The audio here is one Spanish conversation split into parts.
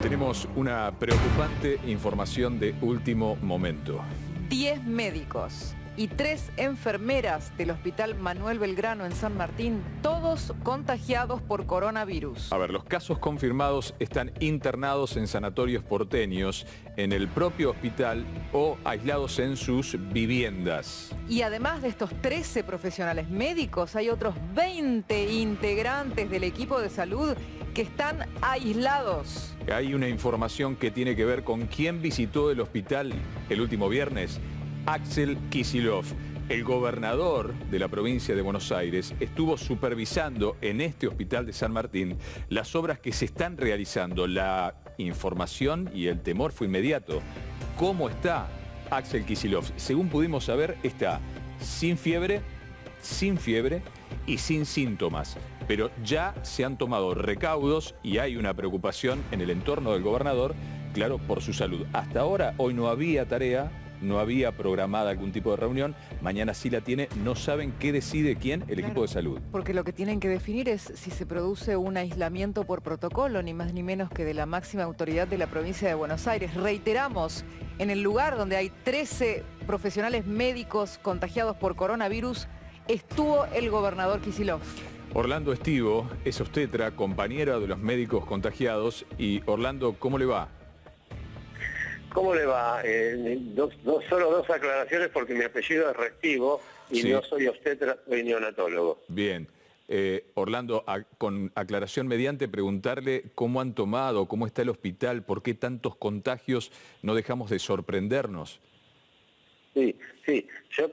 Tenemos una preocupante información de último momento. 10 médicos y 3 enfermeras del Hospital Manuel Belgrano en San Martín, todos contagiados por coronavirus. A ver, los casos confirmados están internados en sanatorios porteños, en el propio hospital o aislados en sus viviendas. Y además de estos 13 profesionales médicos, hay otros 20 integrantes del equipo de salud que están aislados. Hay una información que tiene que ver con quién visitó el hospital el último viernes. Axel Kicillof, el gobernador de la provincia de Buenos Aires, estuvo supervisando en este hospital de San Martín las obras que se están realizando. La información y el temor fue inmediato. ¿Cómo está Axel Kicillof? Según pudimos saber, está sin fiebre y sin síntomas. Pero ya se han tomado recaudos y hay una preocupación en el entorno del gobernador, claro, por su salud. Hasta ahora, hoy no había tarea, no había programada algún tipo de reunión, mañana sí la tiene, no saben qué decide quién, el equipo de salud. Porque lo que tienen que definir es si se produce un aislamiento por protocolo, ni más ni menos que de la máxima autoridad de la provincia de Buenos Aires. Reiteramos, en el lugar donde hay 13 profesionales médicos contagiados por coronavirus, estuvo el gobernador Kicillof. Orlando Estivo es obstetra, compañera de los médicos contagiados. Y Orlando, ¿cómo le va? ¿Cómo le va? Solo dos aclaraciones porque mi apellido es Restivo y Sí. no soy obstetra, soy neonatólogo. Bien. Orlando, con aclaración mediante, preguntarle cómo han tomado, cómo está el hospital, por qué tantos contagios, no dejamos de sorprendernos. Sí. Yo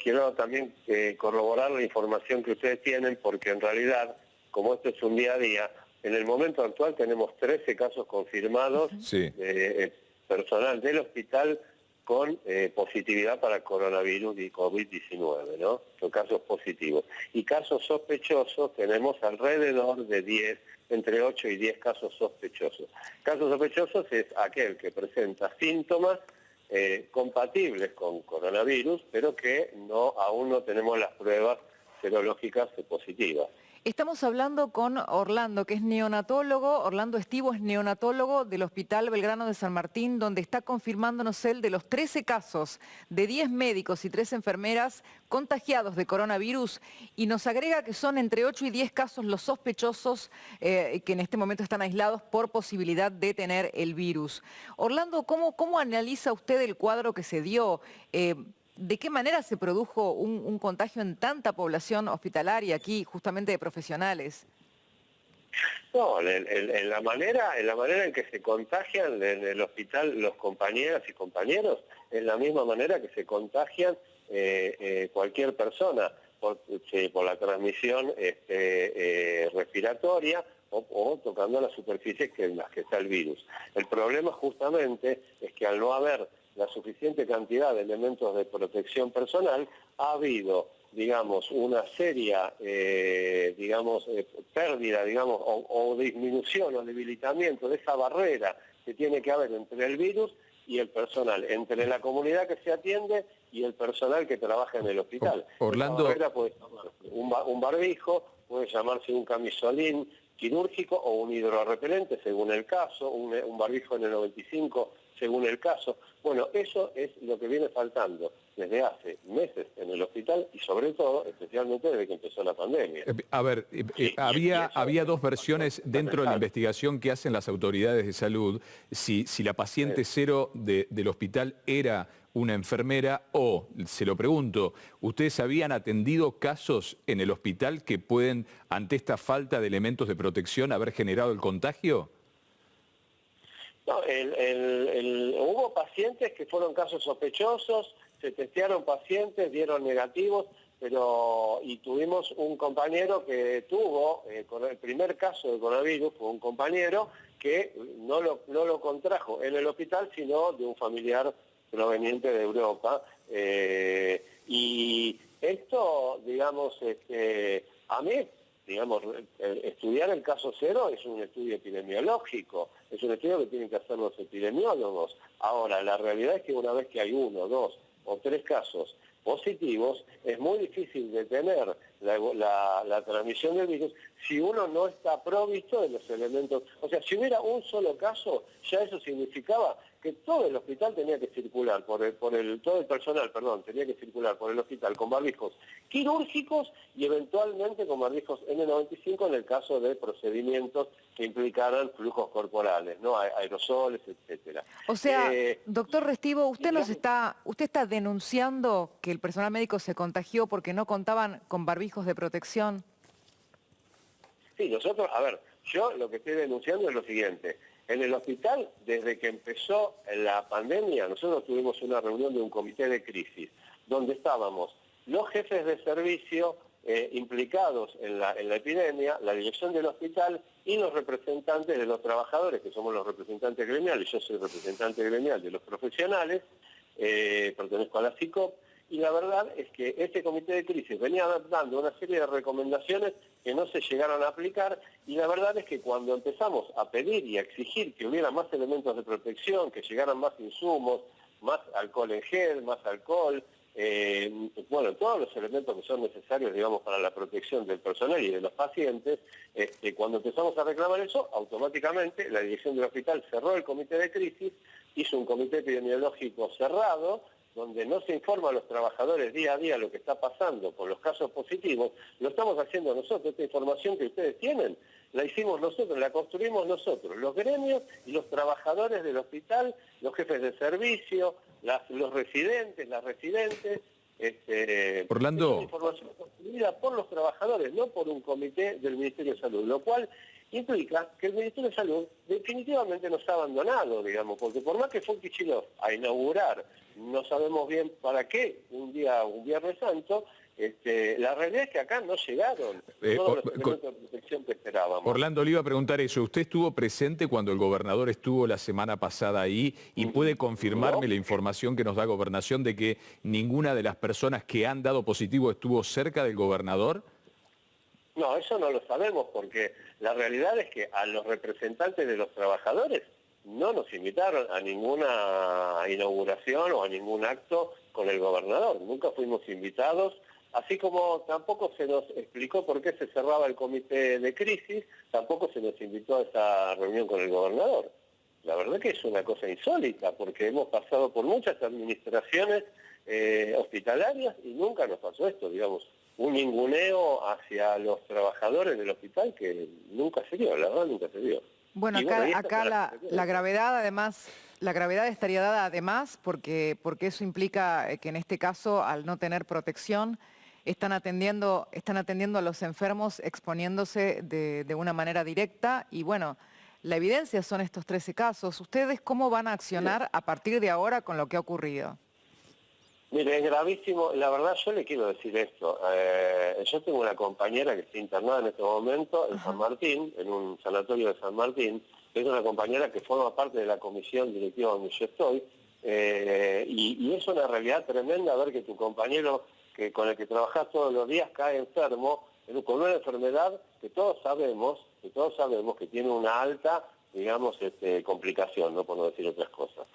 quiero también corroborar la información que ustedes tienen porque en realidad, como esto es un día a día, en el momento actual tenemos 13 casos confirmados Sí. de personal del hospital con positividad para coronavirus y COVID-19, ¿no? Son casos positivos. Y casos sospechosos tenemos alrededor de 10, entre 8 y 10 casos sospechosos. Casos sospechosos es aquel que presenta síntomas compatibles con coronavirus, pero que aún no tenemos las pruebas serológicas positivas. Estamos hablando con Orlando, que es neonatólogo. Orlando Estivo es neonatólogo del Hospital Belgrano de San Martín, donde está confirmándonos él de los 13 casos de 10 médicos y 3 enfermeras contagiados de coronavirus, y nos agrega que son entre 8 y 10 casos los sospechosos que en este momento están aislados por posibilidad de tener el virus. Orlando, ¿cómo analiza usted el cuadro que se dio? ¿De qué manera se produjo un contagio en tanta población hospitalaria aquí, justamente de profesionales? No, en la manera en que se contagian en el hospital los compañeras y compañeros, es la misma manera que se contagian cualquier persona por la transmisión respiratoria o tocando las superficies en las que está el virus. El problema justamente es que al no haber la suficiente cantidad de elementos de protección personal, ha habido, digamos, una seria, pérdida, digamos, o disminución o debilitamiento de esa barrera que tiene que haber entre el virus y el personal, entre la comunidad que se atiende y el personal que trabaja en el hospital. Orlando, esa barrera puede llamarse un barbijo, puede llamarse un camisolín quirúrgico o un hidrorrepelente, según el caso, un barbijo N95, según el caso. Bueno, eso es lo que viene faltando desde hace meses en el hospital y sobre todo, especialmente desde que empezó la pandemia. A ver, había dos versiones dentro de la investigación que hacen las autoridades de salud, si la paciente cero del hospital era una enfermera o, se lo pregunto, ¿ustedes habían atendido casos en el hospital que pueden, ante esta falta de elementos de protección, haber generado el contagio? No, hubo pacientes que fueron casos sospechosos, se testearon pacientes, dieron negativos, y tuvimos un compañero que tuvo, con el primer caso de coronavirus, fue un compañero que no lo contrajo en el hospital, sino de un familiar proveniente de Europa. Y esto, digamos, a mí, digamos, estudiar el caso cero es un estudio epidemiológico, es un estudio que tienen que hacer los epidemiólogos. Ahora, la realidad es que una vez que hay 1, 2 o 3 casos positivos, es muy difícil detener la transmisión del virus si uno no está provisto de los elementos. O sea, si hubiera un solo caso, ya eso significaba que todo el hospital tenía que circular, todo el personal, perdón, tenía que circular por el hospital con barbijos quirúrgicos y eventualmente con barbijos N95 en el caso de procedimientos que implicaran flujos corporales, ¿no? Aerosoles, etcétera. O sea, doctor Restivo, usted está denunciando que el personal médico se contagió porque no contaban con barbijos de protección. Sí, nosotros, a ver, yo lo que estoy denunciando es lo siguiente. En el hospital, desde que empezó la pandemia, nosotros tuvimos una reunión de un comité de crisis, donde estábamos los jefes de servicio implicados en la epidemia, la dirección del hospital y los representantes de los trabajadores, que somos los representantes gremiales. Yo soy representante gremial de los profesionales, pertenezco a la CICOP, y la verdad es que este comité de crisis venía dando una serie de recomendaciones que no se llegaron a aplicar, y la verdad es que cuando empezamos a pedir y a exigir que hubiera más elementos de protección, que llegaran más insumos, más alcohol en gel, más alcohol, bueno, todos los elementos que son necesarios, digamos, para la protección del personal y de los pacientes, cuando empezamos a reclamar eso, automáticamente la dirección del hospital cerró el comité de crisis, hizo un comité epidemiológico cerrado, donde no se informa a los trabajadores día a día lo que está pasando con los casos positivos. Lo estamos haciendo nosotros. Esta información que ustedes tienen, la hicimos nosotros, la construimos nosotros, los gremios y los trabajadores del hospital, los jefes de servicio, los residentes, las residentes. Orlando. Es una información construida por los trabajadores, no por un comité del Ministerio de Salud, lo cual implica que el Ministerio de Salud definitivamente nos ha abandonado, digamos, porque por más que fue Kicillof a inaugurar, no sabemos bien para qué, un Viernes Santo, la realidad es que acá no llegaron todos los elementos de protección que esperábamos. Orlando, le iba a preguntar eso. ¿Usted estuvo presente cuando el gobernador estuvo la semana pasada ahí y puede confirmarme la información que nos da Gobernación de que ninguna de las personas que han dado positivo estuvo cerca del gobernador? No, eso no lo sabemos porque la realidad es que a los representantes de los trabajadores no nos invitaron a ninguna inauguración o a ningún acto con el gobernador. Nunca fuimos invitados, así como tampoco se nos explicó por qué se cerraba el comité de crisis, tampoco se nos invitó a esa reunión con el gobernador. La verdad que es una cosa insólita porque hemos pasado por muchas administraciones hospitalarias y nunca nos pasó esto, digamos. Un ninguneo hacia los trabajadores del hospital que nunca se dio, la verdad nunca se dio. Bueno, acá la gravedad, además, la gravedad estaría dada además porque eso implica que en este caso, al no tener protección, están atendiendo a los enfermos exponiéndose de una manera directa y bueno, la evidencia son estos 13 casos. ¿Ustedes cómo van a accionar a partir de ahora con lo que ha ocurrido? Mire, es gravísimo. La verdad, yo le quiero decir esto. Yo tengo una compañera que está internada en este momento en San Martín, en un sanatorio de San Martín. Es una compañera que forma parte de la comisión directiva donde yo estoy. Y es una realidad tremenda ver que tu compañero con el que trabajas todos los días cae enfermo con una enfermedad que todos sabemos que tiene una alta, digamos, complicación, no por no decir otras cosas.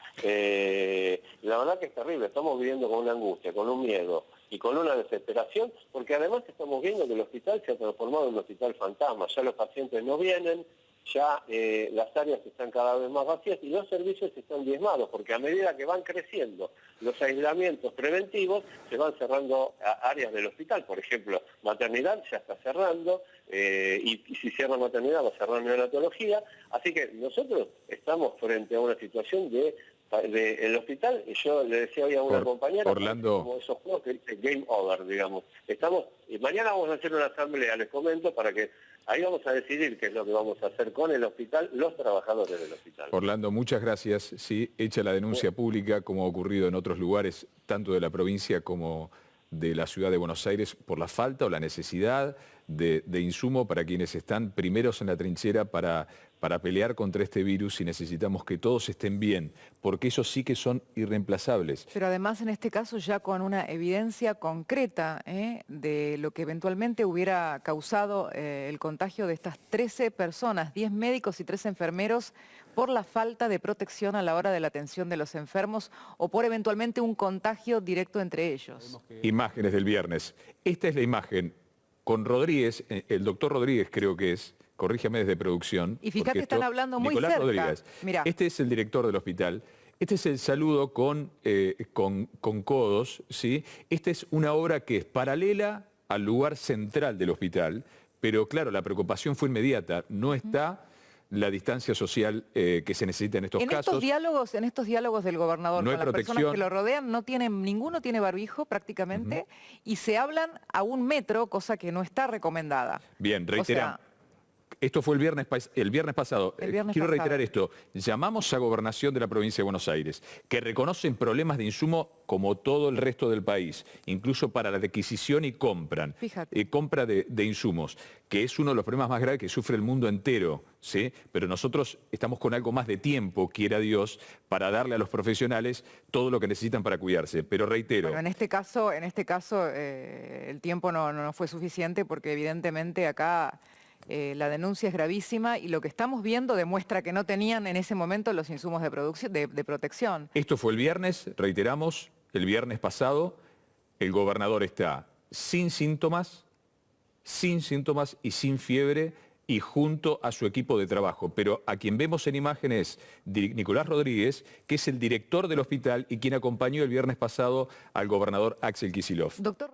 La verdad que es terrible, estamos viviendo con una angustia, con un miedo y con una desesperación, porque además estamos viendo que el hospital se ha transformado en un hospital fantasma, ya los pacientes no vienen, ya las áreas están cada vez más vacías y los servicios están diezmados, porque a medida que van creciendo los aislamientos preventivos, se van cerrando áreas del hospital. Por ejemplo, maternidad ya está cerrando, y si cierra maternidad va a cerrar neonatología. Así que nosotros estamos frente a una situación de el hospital, y yo le decía hoy a una compañera, Orlando, como esos juegos que dice game over, digamos. Y mañana vamos a hacer una asamblea, les comento, para que ahí vamos a decidir qué es lo que vamos a hacer con el hospital, los trabajadores del hospital. Orlando, muchas gracias. Sí, hecha la denuncia pública, como ha ocurrido en otros lugares, tanto de la provincia como de la ciudad de Buenos Aires, por la falta o la necesidad de insumo para quienes están primeros en la trinchera para pelear contra este virus, y necesitamos que todos estén bien, porque ellos sí que son irreemplazables. Pero además en este caso ya con una evidencia concreta de lo que eventualmente hubiera causado el contagio de estas 13 personas, 10 médicos y 3 enfermeros, por la falta de protección a la hora de la atención de los enfermos o por eventualmente un contagio directo entre ellos. Imágenes del viernes. Esta es la imagen con Rodríguez, el doctor Rodríguez creo que es, corrígeme desde producción. Y fíjate, están hablando muy Nicolás cerca. Rodríguez. Mirá. Este es el director del hospital. Este es el saludo con codos, ¿sí? Esta es una obra que es paralela al lugar central del hospital, pero claro, la preocupación fue inmediata. No está la distancia social que se necesita en estos casos. En estos diálogos del gobernador No hay con las personas protección. que lo rodean, ninguno tiene barbijo prácticamente, y se hablan a 1 metro, cosa que no está recomendada. Bien, O reiteramos. sea, Esto fue el viernes pasado. Quiero pasado. reiterar esto. Llamamos a Gobernación de la Provincia de Buenos Aires, que reconocen problemas de insumo como todo el resto del país, incluso para la adquisición y compra de insumos, que es uno de los problemas más graves que sufre el mundo entero, ¿sí? Pero nosotros estamos con algo más de tiempo, quiera Dios, para darle a los profesionales todo lo que necesitan para cuidarse. Pero reitero... Bueno, en este caso el tiempo no fue suficiente porque evidentemente acá... la denuncia es gravísima y lo que estamos viendo demuestra que no tenían en ese momento los insumos de protección. Esto fue el viernes, reiteramos, el viernes pasado. El gobernador está sin síntomas y sin fiebre y junto a su equipo de trabajo. Pero a quien vemos en imagen es Nicolás Rodríguez, que es el director del hospital y quien acompañó el viernes pasado al gobernador Axel Kicillof. Doctor...